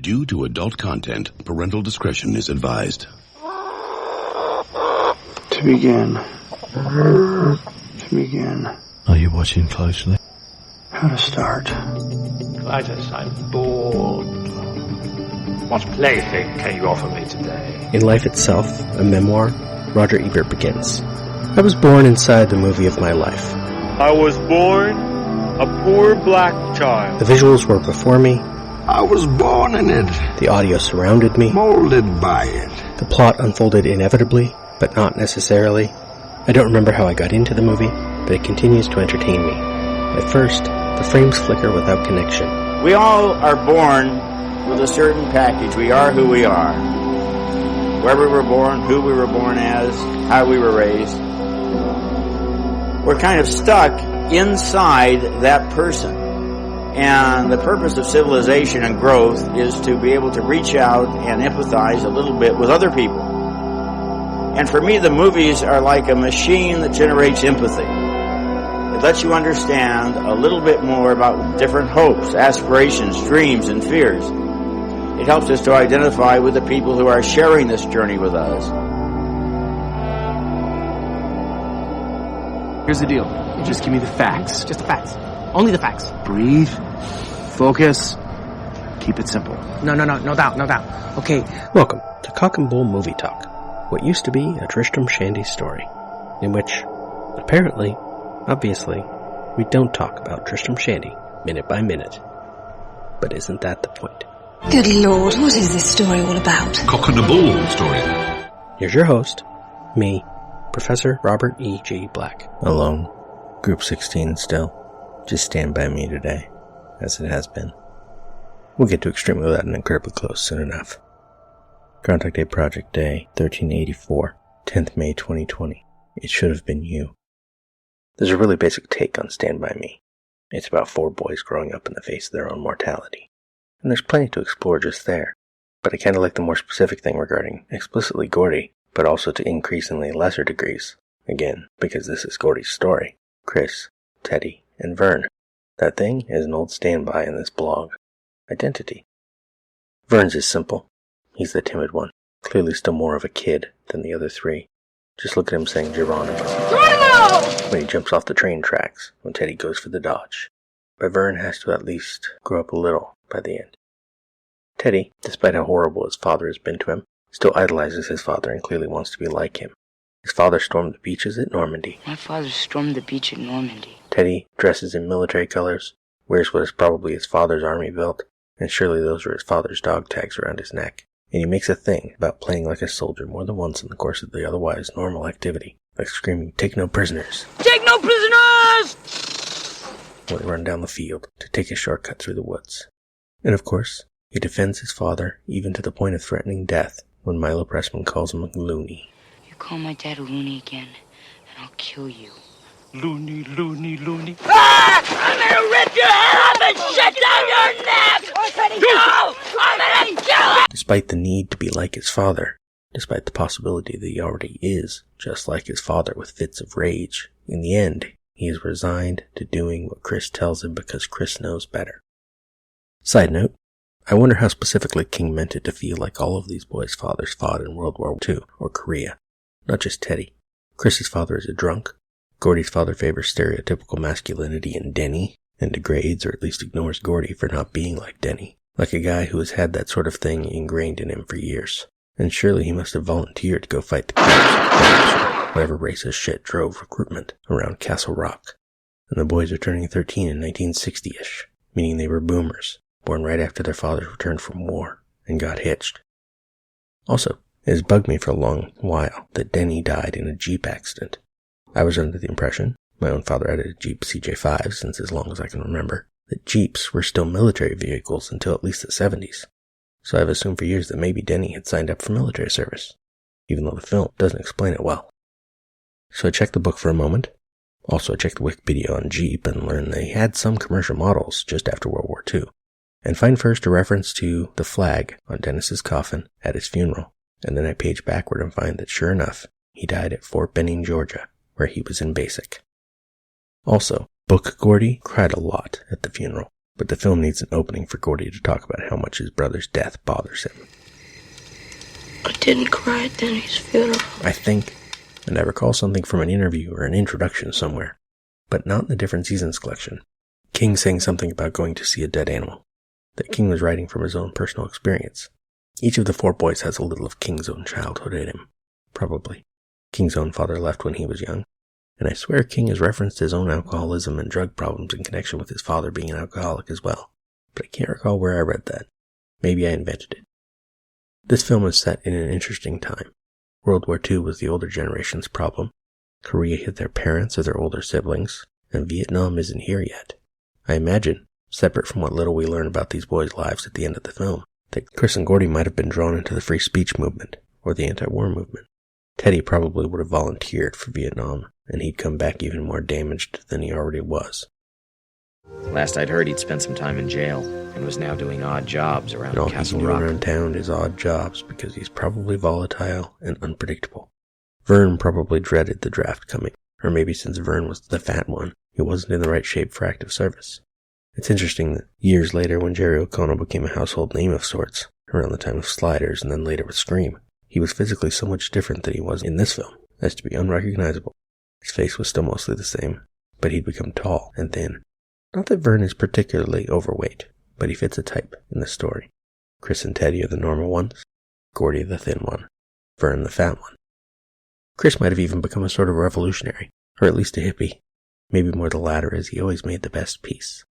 Due to adult content, parental discretion is advised. To begin. Are you watching closely? How to start. Clytus, I'm bored. What plaything can you offer me today? In Life Itself, a memoir, Roger Ebert begins. I was born inside the movie of my life. I was born a poor black child. The visuals were before me. I was born in it. The audio surrounded me. Molded by it. The plot unfolded inevitably, but not necessarily. I don't remember how I got into the movie, but it continues to entertain me. At first, the frames flicker without connection. We all are born with a certain package. We are who we are. Where we were born, who we were born as, how we were raised. We're kind of stuck inside that person. And the purpose of civilization and growth is to be able to reach out and empathize a little bit with other people. And for me, the movies are like a machine that generates empathy. It lets you understand a little bit more about different hopes, aspirations, dreams, and fears. It helps us to identify with the people who are sharing this journey with us. Here's the deal. You just give me the facts. Just the facts. Only the facts. Breathe. Focus. Keep it simple. No doubt. Okay. Welcome to Cock and Bull Movie Talk, what used to be a Tristram Shandy story, in which, apparently, obviously, we don't talk about Tristram Shandy minute by minute. But isn't that the point? Good Lord, what is this story all about? Cock and a bull story. Here's your host, me, Professor Robert E. G. Black. Alone. Group 16 still. Just stand by me today, as it has been. We'll get to extremely loud and incredibly close soon enough. Groundhog Day Project Day, 1384, 10th May 2020. It should have been you. There's a really basic take on Stand By Me. It's about 4 boys growing up in the face of their own mortality. And there's plenty to explore just there. But I kinda like the more specific thing regarding explicitly Gordy, but also to increasingly lesser degrees. Again, because this is Gordy's story. Chris, Teddy, and Vern. That thing is an old standby in this blog. Identity. Vern's is simple. He's the timid one, clearly still more of a kid than the other 3. Just look at him saying Geronimo when he jumps off the train tracks when Teddy goes for the dodge. But Vern has to at least grow up a little by the end. Teddy, despite how horrible his father has been to him, still idolizes his father and clearly wants to be like him. His father stormed the beaches at Normandy. My father stormed the beach at Normandy. Teddy dresses in military colors, wears what is probably his father's army belt, and surely those were his father's dog tags around his neck. And he makes a thing about playing like a soldier more than once in the course of the otherwise normal activity, like screaming, "Take no prisoners! Take no prisoners!" when they run down the field to take a shortcut through the woods. And of course, he defends his father even to the point of threatening death when Milo Pressman calls him a loony. You call my dad a loony again, and I'll kill you. Loony. Ah! I'm gonna rip your head off and shut down your neck! No! I'm gonna kill it! Despite the need to be like his father, despite the possibility that he already is just like his father with fits of rage, in the end, he is resigned to doing what Chris tells him because Chris knows better. Side note, I wonder how specifically King meant it to feel like all of these boys' fathers fought in World War II or Korea, not just Teddy. Chris's father is a drunk. Gordy's father favors stereotypical masculinity in Denny, and degrades or at least ignores Gordy for not being like Denny, like a guy who has had that sort of thing ingrained in him for years. And surely he must have volunteered to go fight the Crips, whatever racist shit drove recruitment around Castle Rock. And the boys are turning 13 in 1960-ish, meaning they were boomers, born right after their fathers returned from war and got hitched. Also, it has bugged me for a long while that Denny died in a Jeep accident. I was under the impression, my own father had a Jeep CJ5 since as long as I can remember, that Jeeps were still military vehicles until at least the 70s. So I've assumed for years that maybe Denny had signed up for military service, even though the film doesn't explain it well. So I checked the book for a moment. Also I checked the Wikipedia on Jeep and learned they had some commercial models just after World War II. And find first a reference to the flag on Dennis's coffin at his funeral. And then I page backward and find that sure enough, he died at Fort Benning, Georgia, where he was in basic. Also, Book Gordy cried a lot at the funeral. but the film needs an opening for Gordy to talk about how much his brother's death bothers him. I didn't cry at Denny's funeral. I think, and I recall something from an interview or an introduction somewhere, but not in the Different Seasons collection. King saying something about going to see a dead animal, that King was writing from his own personal experience. Each of the 4 boys has a little of King's own childhood in him, probably. King's own father left when he was young, and I swear King has referenced his own alcoholism and drug problems in connection with his father being an alcoholic as well, but I can't recall where I read that. Maybe I invented it. This film is set in an interesting time. World War II was the older generation's problem. Korea hit their parents or their older siblings, and Vietnam isn't here yet. I imagine, separate from what little we learn about these boys' lives at the end of the film, that Chris and Gordy might have been drawn into the free speech movement, or the anti-war movement. Teddy probably would have volunteered for Vietnam, and he'd come back even more damaged than he already was. Last I'd heard, he'd spent some time in jail, and was now doing odd jobs around Castle Rock. Castle All he's doing Rock. around town is odd jobs, because he's probably volatile and unpredictable. Vern probably dreaded the draft coming, or maybe since Vern was the fat one, he wasn't in the right shape for active service. It's interesting that years later, when Jerry O'Connell became a household name of sorts, around the time of Sliders and then later with Scream, he was physically so much different than he was in this film, as to be unrecognizable. His face was still mostly the same, but he'd become tall and thin. Not that Vern is particularly overweight, but he fits a type in the story. Chris and Teddy are the normal ones, Gordy the thin one, Vern the fat one. Chris might have even become a sort of revolutionary, or at least a hippie. Maybe more the latter, as he always made the best piece.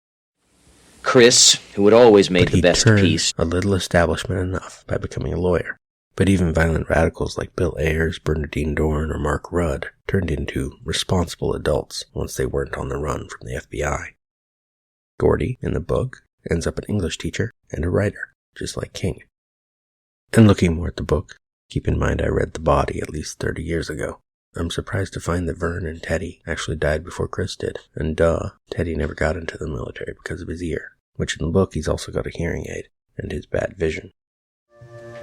Chris, who had always made the best piece, a little establishment enough by becoming a lawyer. But even violent radicals like Bill Ayers, Bernardine Dorn, or Mark Rudd turned into responsible adults once they weren't on the run from the FBI. Gordy, in the book, ends up an English teacher and a writer, just like King. And looking more at the book, keep in mind I read The Body at least 30 years ago. I'm surprised to find that Vern and Teddy actually died before Chris did. And Teddy never got into the military because of his ear, which in the book he's also got a hearing aid and his bad vision.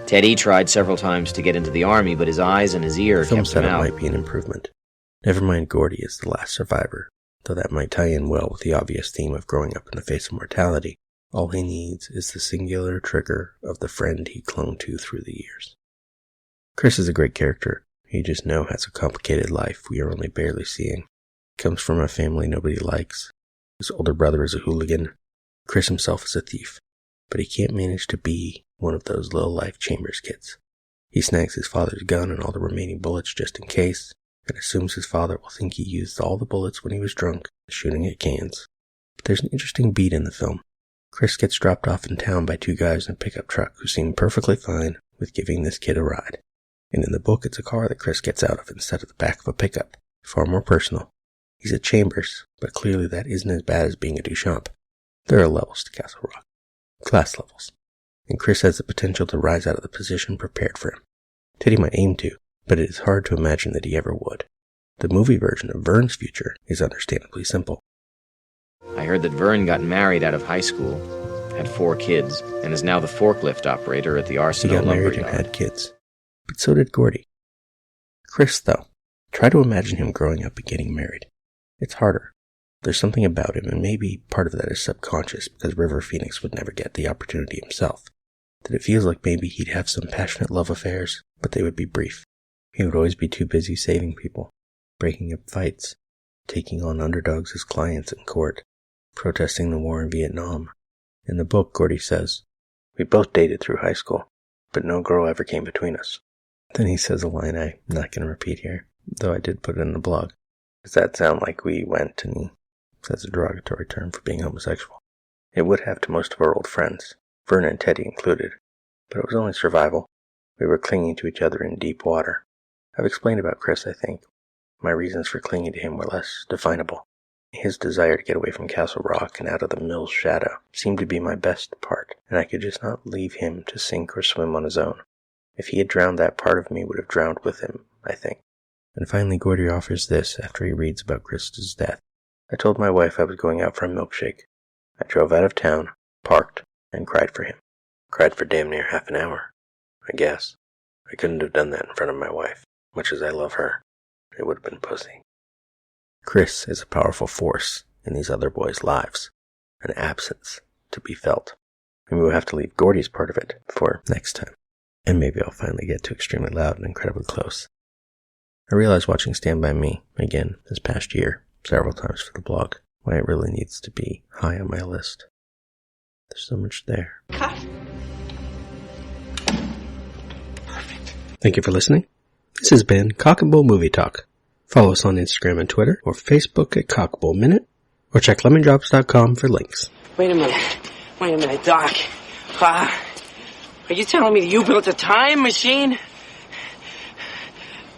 Teddy tried several times to get into the army, but his eyes and his ear Film kept him setup out. might be an improvement. Never mind Gordy is the last survivor, though that might tie in well with the obvious theme of growing up in the face of mortality. All he needs is the singular trigger of the friend he clung to through the years. Chris is a great character. He just now has a complicated life we are only barely seeing. He comes from a family nobody likes. His older brother is a hooligan. Chris himself is a thief. But he can't manage to be one of those low-life Chambers kids. He snags his father's gun and all the remaining bullets just in case, and assumes his father will think he used all the bullets when he was drunk, shooting at cans. But there's an interesting beat in the film. Chris gets dropped off in town by 2 guys in a pickup truck who seem perfectly fine with giving this kid a ride. And in the book, it's a car that Chris gets out of instead of the back of a pickup. Far more personal. He's at Chambers, but clearly that isn't as bad as being a Duchamp. There are levels to Castle Rock. Class levels. And Chris has the potential to rise out of the position prepared for him. Teddy might aim to, but it is hard to imagine that he ever would. The movie version of Vern's future is understandably simple. I heard that Vern got married out of high school, had 4 kids, and is now the forklift operator at the He Arsenal got married and had kids. But so did Gordy. Chris, though, try to imagine him growing up and getting married. It's harder. There's something about him, and maybe part of that is subconscious because River Phoenix would never get the opportunity himself. That it feels like maybe he'd have some passionate love affairs, but they would be brief. He would always be too busy saving people, breaking up fights, taking on underdogs as clients in court, protesting the war in Vietnam. In the book, Gordy says, "We both dated through high school, but no girl ever came between us." Then he says a line I'm not going to repeat here, though I did put it in the blog. Does that sound like we went, and he says a derogatory term for being homosexual? It would have to most of our old friends, Vern and Teddy included, but it was only survival. We were clinging to each other in deep water. I've explained about Chris, I think. My reasons for clinging to him were less definable. His desire to get away from Castle Rock and out of the mill's shadow seemed to be my best part, and I could just not leave him to sink or swim on his own. If he had drowned, that part of me would have drowned with him, I think. And finally Gordy offers this after he reads about Chris's death. I told my wife I was going out for a milkshake. I drove out of town, parked, and cried for him. Cried for damn near half an hour, I guess. I couldn't have done that in front of my wife, much as I love her. It would have been pussy. Chris is a powerful force in these other boys' lives, an absence to be felt. Maybe we'll have to leave Gordy's part of it for next time. And maybe I'll finally get to Extremely Loud and Incredibly Close. I realized watching Stand By Me again this past year, several times for the blog, why it really needs to be high on my list. There's so much there. Cut. Thank you for listening. This has been Cock and Bull Movie Talk. Follow us on Instagram and Twitter, or Facebook at Cockbull Minute, or check lemondrops.com for links. Wait a minute, Doc. Are you telling me that you built a time machine?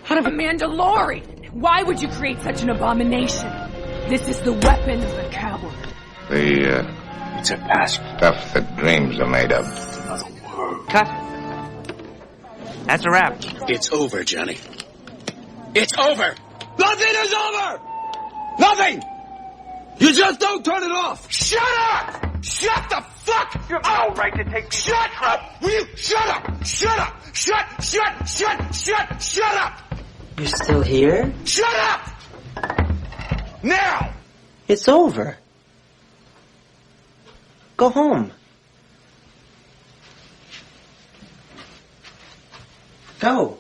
Out of a Mandalorian. Why would you create such an abomination? This is the weapon of the coward. It's a past stuff that dreams are made of. Cut. That's a wrap. It's over, Johnny. It's over! Nothing is over! Nothing! You just don't turn it off! Shut up! Shut the fuck! You have no right to take me. Shut up! Will you shut up? Shut up! Shut up! You're still here? Shut up! Now! It's over. Go home. Go.